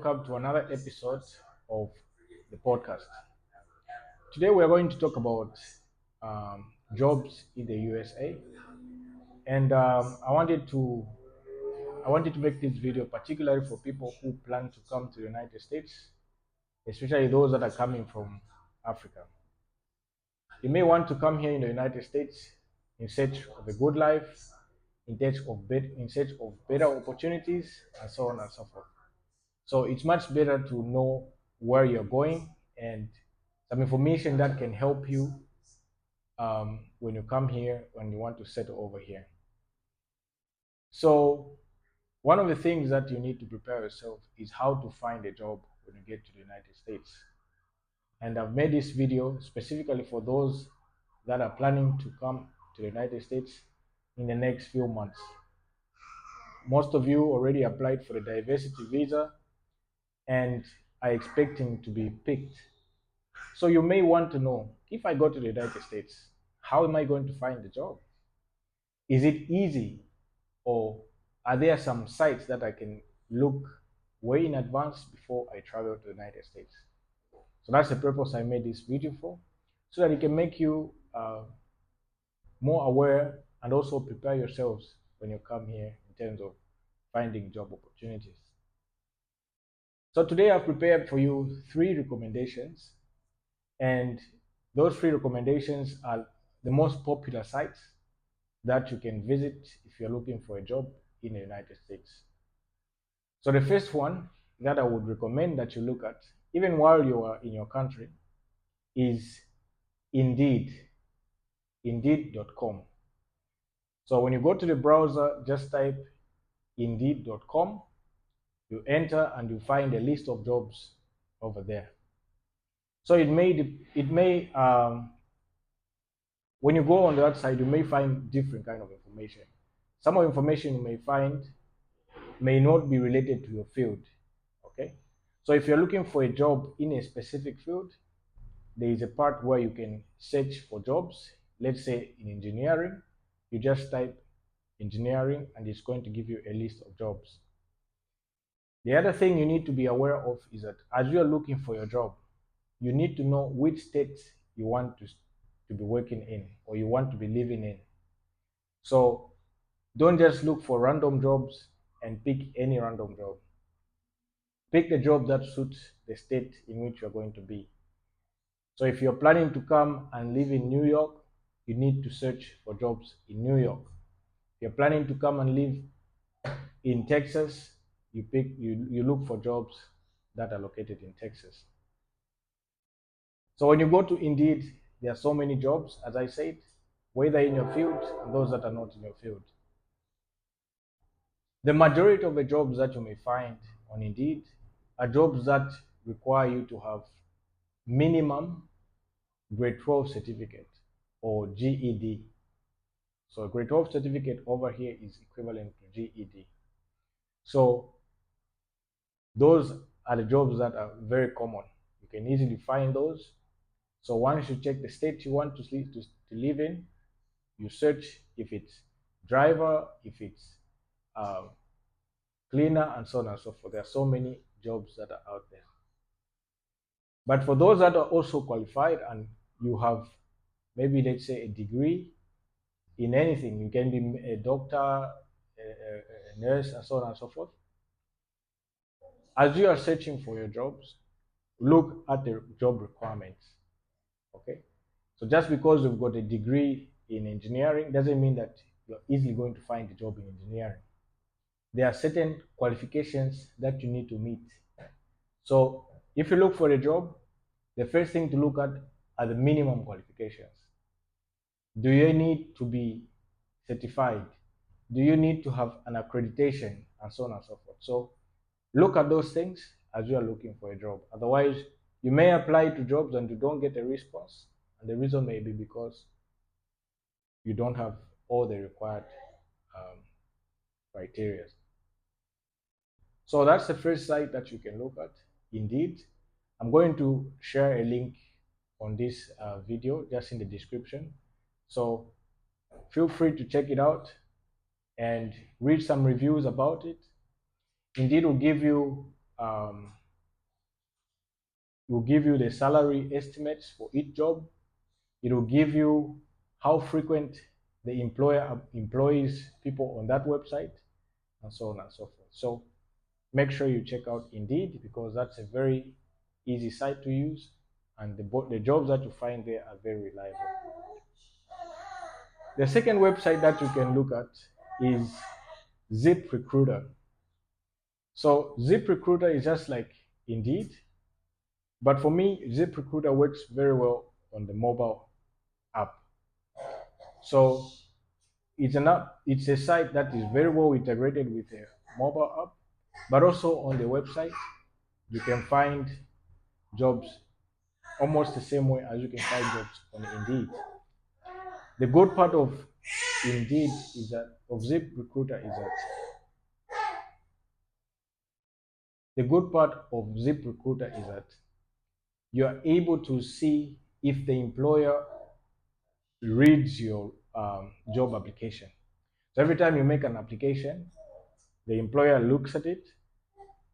welcome to another episode of the podcast. Today we are going to talk about jobs in the USA, and I wanted to make this video particularly for people who plan to come to the United States, especially those that are coming from Africa. You may want to come here in the United States in search of a good life, in search of better opportunities, and so on and so forth. So it's much better to know where you're going and some information that can help you when you come here, when you want to settle over here. So one of the things that you need to prepare yourself is how to find a job when you get to the United States. And I've made this video specifically for those that are planning to come to the United States in the next few months. Most of you already applied for the diversity visa and are expecting to be picked. So you may want to know, if I go to the United States, how am I going to find the job? Is it easy, or are there some sites that I can look way in advance before I travel to the United States? So that's the purpose I made this video for, so that it can make you more aware and also prepare yourselves when you come here in terms of finding job opportunities. So today I've prepared for you 3 recommendations, and those 3 recommendations are the most popular sites that you can visit if you're looking for a job in the United States. So the first one that I would recommend that you look at, even while you are in your country, is Indeed, Indeed.com. So when you go to the browser, just type Indeed.com, you enter and you find a list of jobs over there. So when you go on that side, you may find different kind of information. Some of the information you may find may not be related to your field. Okay, so if you're looking for a job in a specific field, there is a part where you can search for jobs. Let's say in engineering, you just type engineering and it's going to give you a list of jobs. The other thing you need to be aware of is that as you are looking for your job, you need to know which state you want to be working in, or you want to be living in. So don't just look for random jobs and pick any random job. Pick the job that suits the state in which you're going to be. So if you're planning to come and live in New York, you need to search for jobs in New York. If you're planning to come and live in Texas, you look for jobs that are located in Texas. So when you go to Indeed, there are so many jobs, as I said, whether in your field and those that are not in your field. The majority of the jobs that you may find on Indeed are jobs that require you to have minimum grade 12 certificate or GED. So a grade 12 certificate over here is equivalent to GED. So those are the jobs that are very common. You can easily find those. So once you check the state you want to live in, you search if it's driver, if it's cleaner, and so on and so forth. There are so many jobs that are out there. But for those that are also qualified and you have maybe, let's say, a degree in anything, you can be a doctor, a nurse, and so on and so forth. As you are searching for your jobs, look at the job requirements. Okay, so just because you've got a degree in engineering doesn't mean that you're easily going to find a job in engineering. There are certain qualifications that you need to meet. So if you look for a job, the first thing to look at are the minimum qualifications. Do you need to be certified? Do you need to have an accreditation, and so on and so forth? So look at those things as you are looking for a job. Otherwise, you may apply to jobs and you don't get a response, and the reason may be because you don't have all the required criteria. So that's the first site that you can look at, Indeed. I'm going to share a link on this video just in the description. So feel free to check it out and read some reviews about it. Indeed will give you will give you the salary estimates for each job. It will give you how frequent the employer employs people on that website, and so on and so forth. So make sure you check out Indeed, because that's a very easy site to use, and the jobs that you find there are very reliable. The second website that you can look at is ZipRecruiter. So ZipRecruiter is just like Indeed, but for me, ZipRecruiter works very well on the mobile app. So it's a site that is very well integrated with a mobile app, but also on the website you can find jobs almost the same way as you can find jobs on Indeed. The good part of Indeed is that of ZipRecruiter is that the good part of ZipRecruiter is that you are able to see if the employer reads your job application. So every time you make an application, the employer looks at it,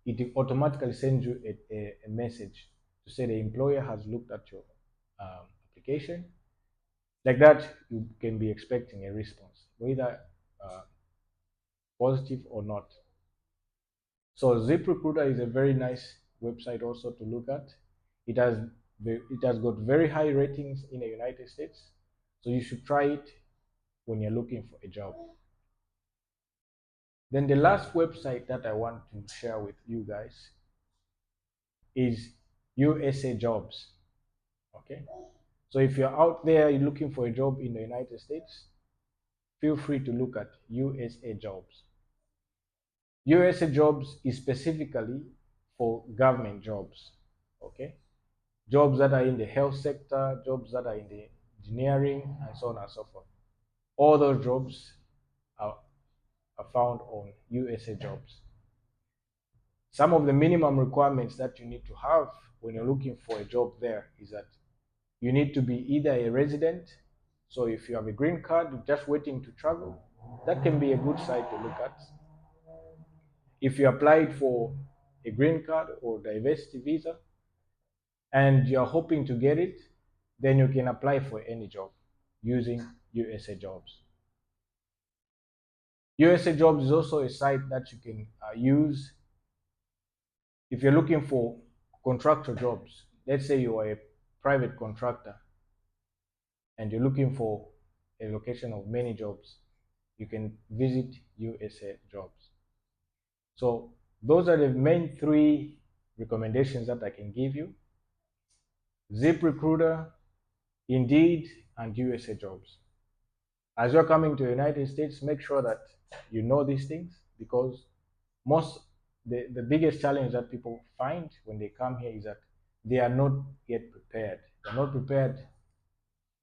it automatically sends you a message to say the employer has looked at your application. Like that, you can be expecting a response, whether positive or not. So ZipRecruiter is a very nice website also to look at. It has got very high ratings in the United States, so you should try it when you're looking for a job. Then the last website that I want to share with you guys is USA Jobs. Okay, so if you're out there you're looking for a job in the United States, feel free to look at USA Jobs. USA Jobs is specifically for government jobs. Okay, jobs that are in the health sector, jobs that are in the engineering, and so on and so forth. All those jobs are found on USA Jobs. Some of the minimum requirements that you need to have when you're looking for a job there is that you need to be either a resident, so if you have a green card just waiting to travel, that can be a good site to look at. If you applied for a green card or diversity visa and you're hoping to get it, then you can apply for any job using USA Jobs. USA Jobs is also a site that you can use if you're looking for contractor jobs. Let's say you are a private contractor and you're looking for a location of many jobs, you can visit USA Jobs. So those are the main three recommendations that I can give you: ZipRecruiter, Indeed, and USA Jobs. As you're coming to the United States, make sure that you know these things, because the biggest challenge that people find when they come here is that they are not yet prepared. They're not prepared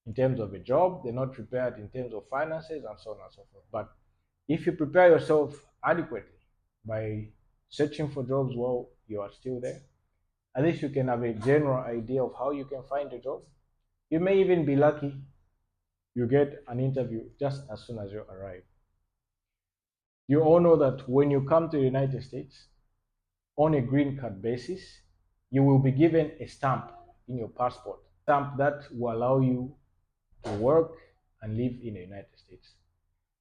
in terms of a job, they're not prepared in terms of finances, and so on and so forth. But if you prepare yourself adequately by searching for jobs while you are still there, at least you can have a general idea of how you can find a job. You may even be lucky you get an interview just as soon as you arrive. You all know that when you come to the United States on a green card basis, you will be given a stamp in your passport, stamp that will allow you to work and live in the United States.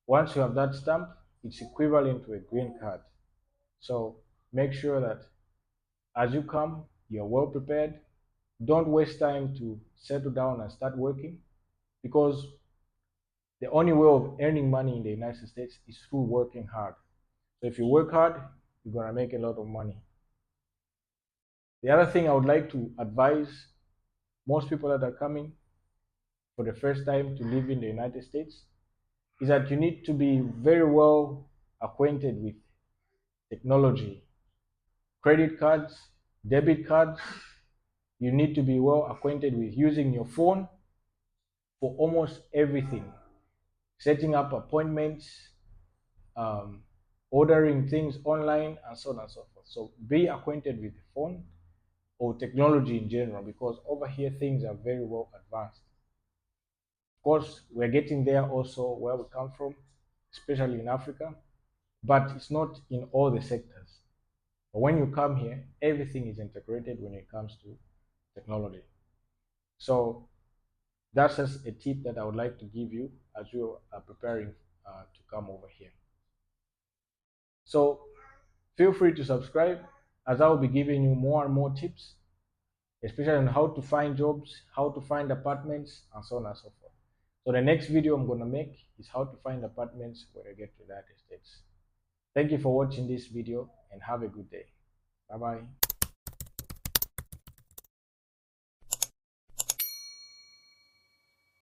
Once you have that stamp, it's equivalent to a green card. So make sure that as you come, you're well prepared. Don't waste time to settle down and start working, because the only way of earning money in the United States is through working hard. So if you work hard, you're going to make a lot of money. The other thing I would like to advise most people that are coming for the first time to live in the United States is that you need to be very well acquainted with technology, credit cards, debit cards. You need to be well acquainted with using your phone for almost everything, setting up appointments, ordering things online, and so on and so forth. So be acquainted with the phone or technology in general, because over here things are very well advanced. Of course, we're getting there also where we come from, especially in Africa, but it's not in all the sectors. But when you come here, everything is integrated when it comes to technology. So that's just a tip that I would like to give you as you are preparing to come over here. So feel free to subscribe, as I will be giving you more and more tips, especially on how to find jobs, how to find apartments, and so on and so forth. So the next video I'm going to make is how to find apartments when you get to the United States. Thank you for watching this video and have a good day. Bye bye.